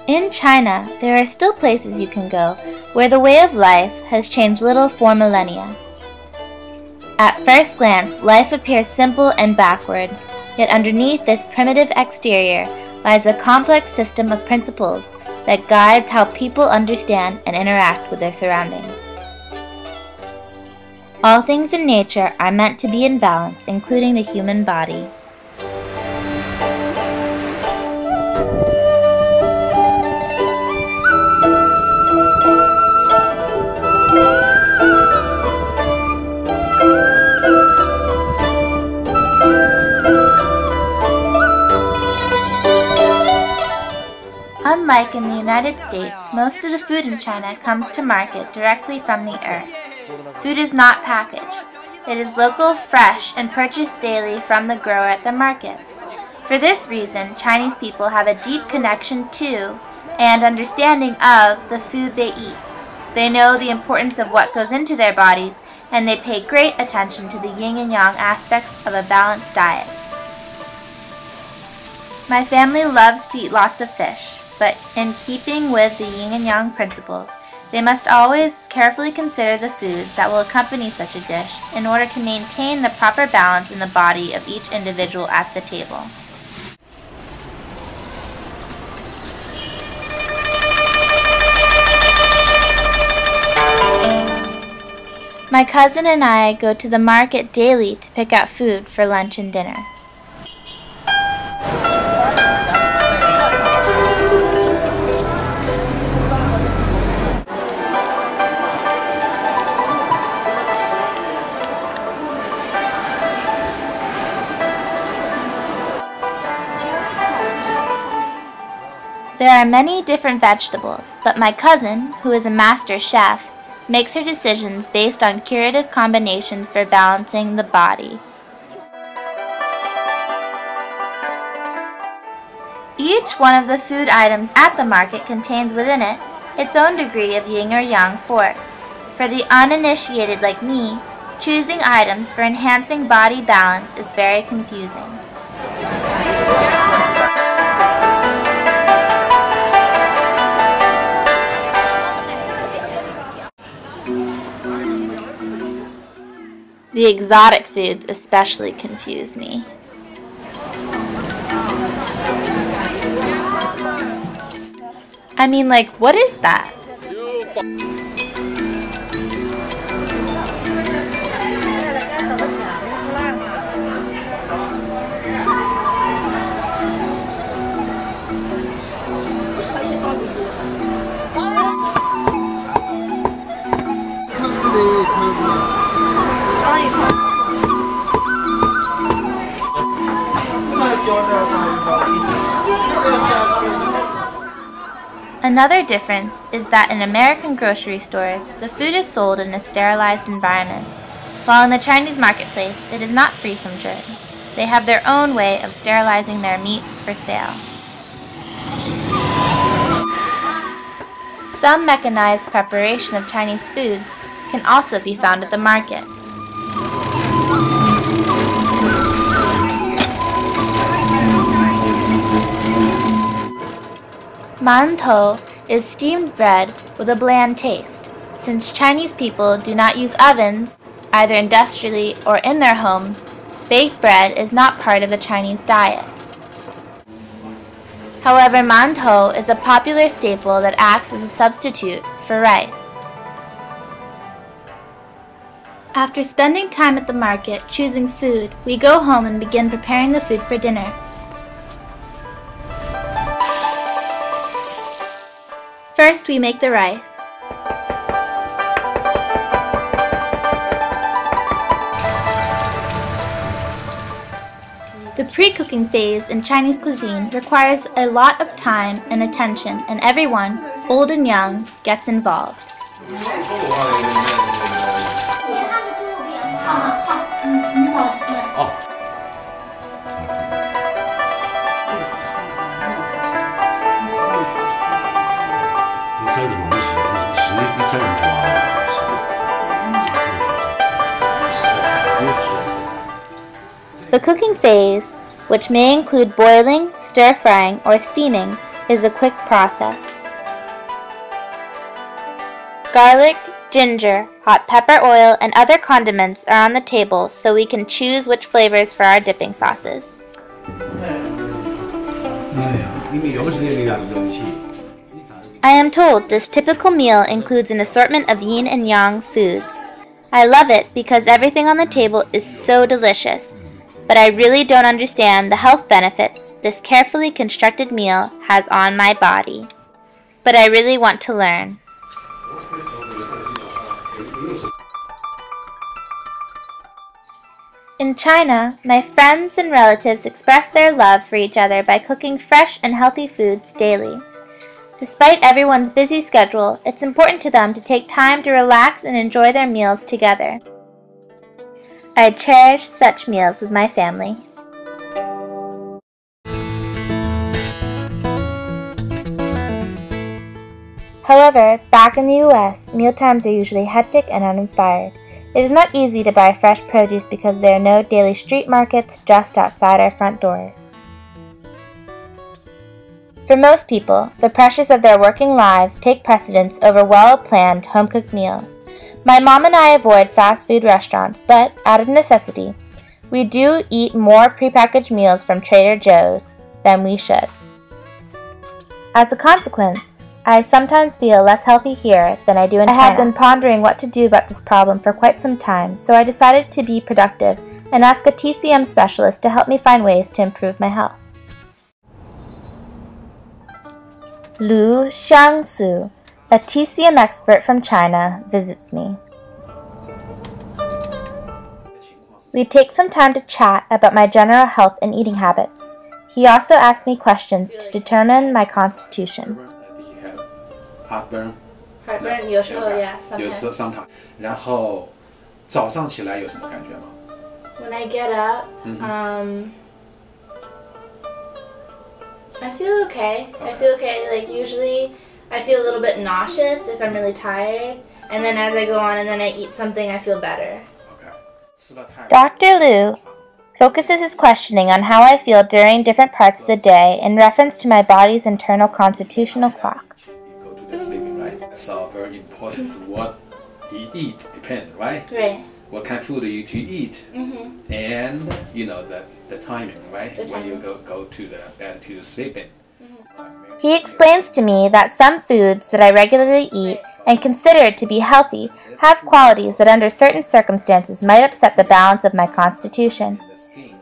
In China, there are still places you can go where the way of life has changed little for millennia. At first glance, life appears simple and backward, yet underneath this primitive exterior lies a complex system of principles that guides how people understand and interact with their surroundings. All things in nature are meant to be in balance, including the human body. Unlike in the United States, most of the food in China comes to market directly from the earth. Food is not packaged. It is local, fresh, and purchased daily from the grower at the market. For this reason, Chinese people have a deep connection to and understanding of the food they eat. They know the importance of what goes into their bodies, and they pay great attention to the yin and yang aspects of a balanced diet. My family loves to eat lots of fish, but in keeping with the yin and yang principles, they must always carefully consider the foods that will accompany such a dish in order to maintain the proper balance in the body of each individual at the table. My cousin and I go to the market daily to pick out food for lunch and dinner. There are many different vegetables, but my cousin, who is a master chef, makes her decisions based on curative combinations for balancing the body. Each one of the food items at the market contains within it its own degree of yin or yang force. For the uninitiated like me, choosing items for enhancing body balance is very confusing. The exotic foods especially confuse me. I mean, like, what is that? Another difference is that in American grocery stores, the food is sold in a sterilized environment, while in the Chinese marketplace, it is not free from germs. They have their own way of sterilizing their meats for sale. Some mechanized preparation of Chinese foods can also be found at the market. Mantou is steamed bread with a bland taste. Since Chinese people do not use ovens, either industrially or in their homes, baked bread is not part of the Chinese diet. However, mantou is a popular staple that acts as a substitute for rice. After spending time at the market choosing food, we go home and begin preparing the food for dinner. First, we make the rice. The pre-cooking phase in Chinese cuisine requires a lot of time and attention, and everyone, old and young, gets involved. The cooking phase, which may include boiling, stir-frying, or steaming, is a quick process. Garlic, ginger, hot pepper oil, and other condiments are on the table so we can choose which flavors for our dipping sauces. I am told this typical meal includes an assortment of yin and yang foods. I love it because everything on the table is so delicious, but I really don't understand the health benefits this carefully constructed meal has on my body. But I really want to learn. In China, my friends and relatives express their love for each other by cooking fresh and healthy foods daily. Despite everyone's busy schedule, it's important to them to take time to relax and enjoy their meals together. I cherish such meals with my family. However, back in the US, mealtimes are usually hectic and uninspired. It is not easy to buy fresh produce because there are no daily street markets just outside our front doors. For most people, the pressures of their working lives take precedence over well-planned, home-cooked meals. My mom and I avoid fast food restaurants, but out of necessity, we do eat more prepackaged meals from Trader Joe's than we should. As a consequence, I sometimes feel less healthy here than I do in China. I have been pondering what to do about this problem for quite some time, so I decided to be productive and ask a TCM specialist to help me find ways to improve my health. Lu Xiangsu, a TCM expert from China, visits me. We take some time to chat about my general health and eating habits. He also asked me questions to determine my constitution. Heartburn. Heartburn, 有时候 yeah, sometimes. 然后早上起来有什么感觉吗？ When I get up, I feel okay. I feel okay. Like usually, I feel a little bit nauseous if I'm really tired, and then as I go on and then I eat something, I feel better. Dr. Liu focuses his questioning on how I feel during different parts of the day in reference to my body's internal constitutional clock. Go to the sleeping, right? That's very important. What you eat depends, right? Right. What kind of food you to eat, and you know the timing, right? When you go to the bed to sleeping. He explains to me that some foods that I regularly eat and consider to be healthy have qualities that under certain circumstances might upset the balance of my constitution.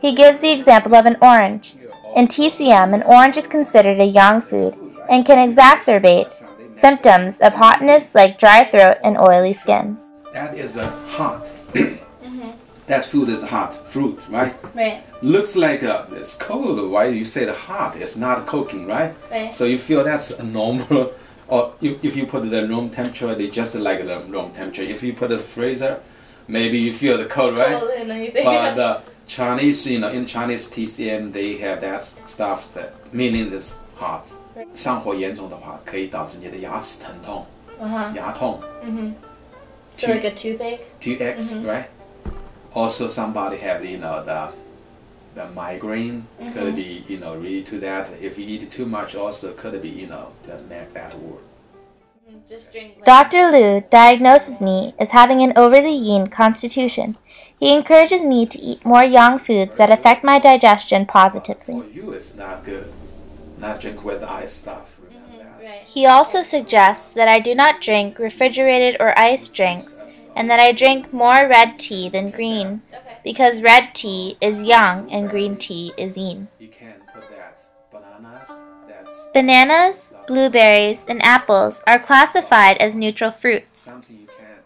He gives the example of an orange. In TCM, an orange is considered a yang food and can exacerbate symptoms of hotness like dry throat and oily skin. That is a hot. That food is hot fruit, right? Right. Looks like it's cold. Why you say the hot? It's not cooking, right? Right. So you feel that's a normal. Or if you put it at room temperature, they just like the room temperature. If you put it in the freezer, maybe you feel the cold, right? Cold and anything. But the Chinese, in Chinese TCM, they have that stuff that meaning is hot. 上火严重的话，可以导致你的牙齿疼痛，牙痛。So like a toothache? Toothache, right? Also, somebody have the migraine. Could be related to that. If you eat too much, also could be the neck fat word. Dr. Liu diagnoses me as having an overly yin constitution. He encourages me to eat more yang foods that affect my digestion positively. For you, it's not good. Not drink with ice stuff. He also suggests that I do not drink refrigerated or iced drinks, and that I drink more red tea than green, because red tea is yang and green tea is yin. You can put that Bananas, blueberries, and apples are classified as neutral fruits.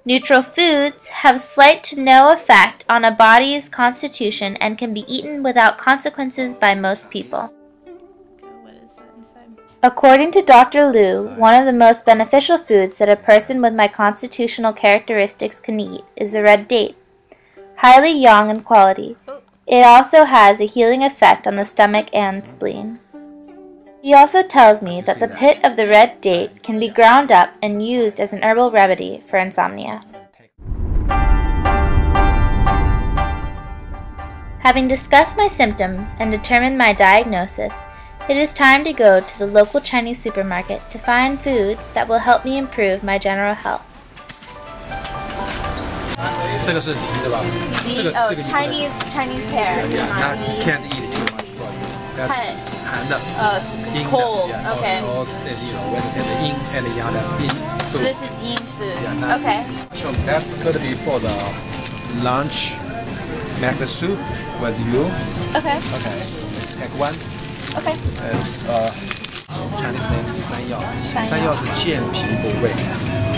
Neutral foods have slight to no effect on a body's constitution and can be eaten without consequences by most people. According to Dr. Liu, one of the most beneficial foods that a person with my constitutional characteristics can eat is the red date. Highly yang in quality, it also has a healing effect on the stomach and spleen. He also tells me that the pit of the red date can be ground up and used as an herbal remedy for insomnia. Having discussed my symptoms and determined my diagnosis, It is time to go to the local Chinese supermarket to find foods that will help me improve my general health. 这个是梨对吧？这个 Chinese pear. That can't eat too much for you. That's 寒的。It's cold. Yeah, Okay. When the yin and the yang, that's yin food. So this is yin food. Yeah, okay. So that's going to be for the lunch. Make the soup with you. Okay. Okay. Take one. Okay. It's Chinese name is 山药。山药是健脾补胃。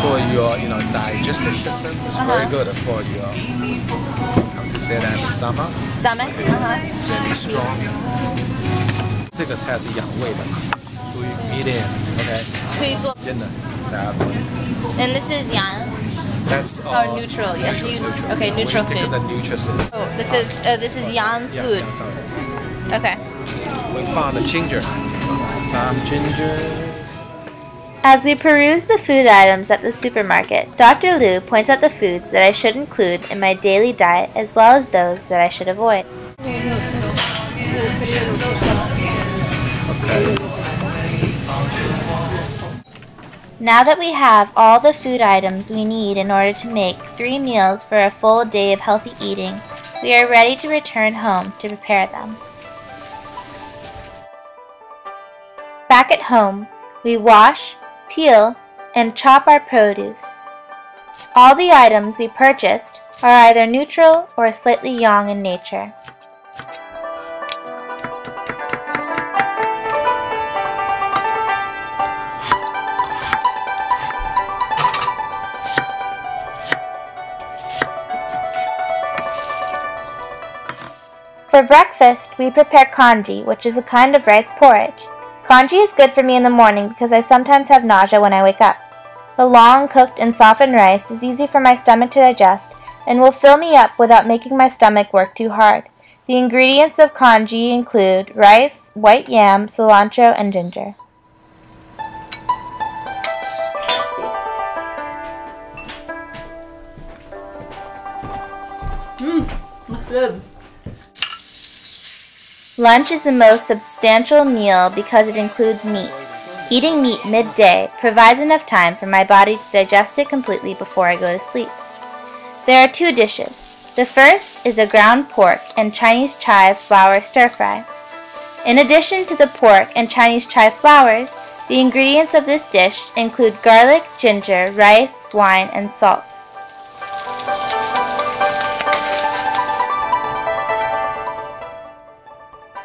For your digestive system, it's very good for your how to say that stomach. Stomach. Very strong. 这个菜是养胃的，属于 medium. Okay. 可以做。真的。And this is yang. That's neutral. Yes. Neutral. Okay, neutral food. food. The nutrition. Oh, this is yang food. Okay. We found the ginger. Some ginger. As we peruse the food items at the supermarket, Dr. Liu points out the foods that I should include in my daily diet as well as those that I should avoid. Okay. Now that we have all the food items we need in order to make 3 meals for a full day of healthy eating, we are ready to return home to prepare them. Back at home, we wash, peel, and chop our produce. All the items we purchased are either neutral or slightly yang in nature. For breakfast, we prepare congee, which is a kind of rice porridge. Congee is good for me in the morning because I sometimes have nausea when I wake up. The long cooked and softened rice is easy for my stomach to digest and will fill me up without making my stomach work too hard. The ingredients of congee include rice, white yam, cilantro, and ginger. That's good. Lunch is the most substantial meal because it includes meat. Eating meat midday provides enough time for my body to digest it completely before I go to sleep. There are 2 dishes. The first is a ground pork and Chinese chive flour stir-fry. In addition to the pork and Chinese chive flours, the ingredients of this dish include garlic, ginger, rice, wine, and salt.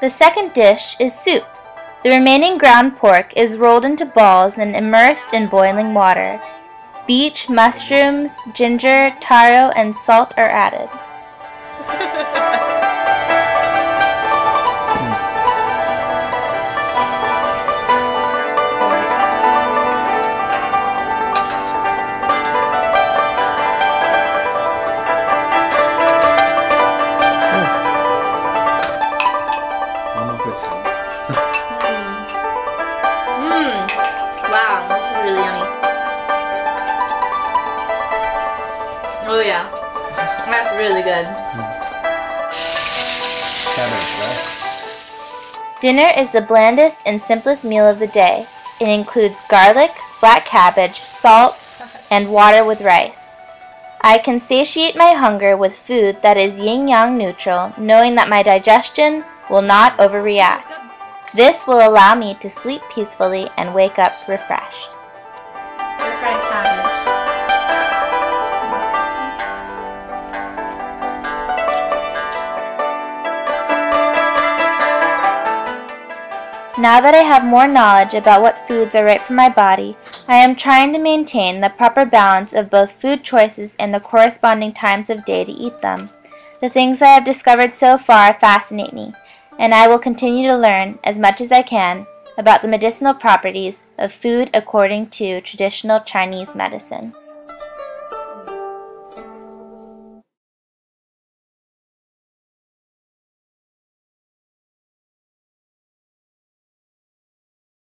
The second dish is soup. The remaining ground pork is rolled into balls and immersed in boiling water. Beech, mushrooms, ginger, taro, and salt are added. Wow, this is really yummy. Oh yeah, that's really good. Dinner is the blandest and simplest meal of the day. It includes garlic, flat cabbage, salt, and water with rice. I can satiate my hunger with food that is yin-yang neutral, knowing that my digestion will not overreact. This will allow me to sleep peacefully and wake up refreshed. Stir-fried cabbage. Now that I have more knowledge about what foods are right for my body, I am trying to maintain the proper balance of both food choices and the corresponding times of day to eat them. The things I have discovered so far fascinate me, and I will continue to learn as much as I can about the medicinal properties of food according to traditional Chinese medicine.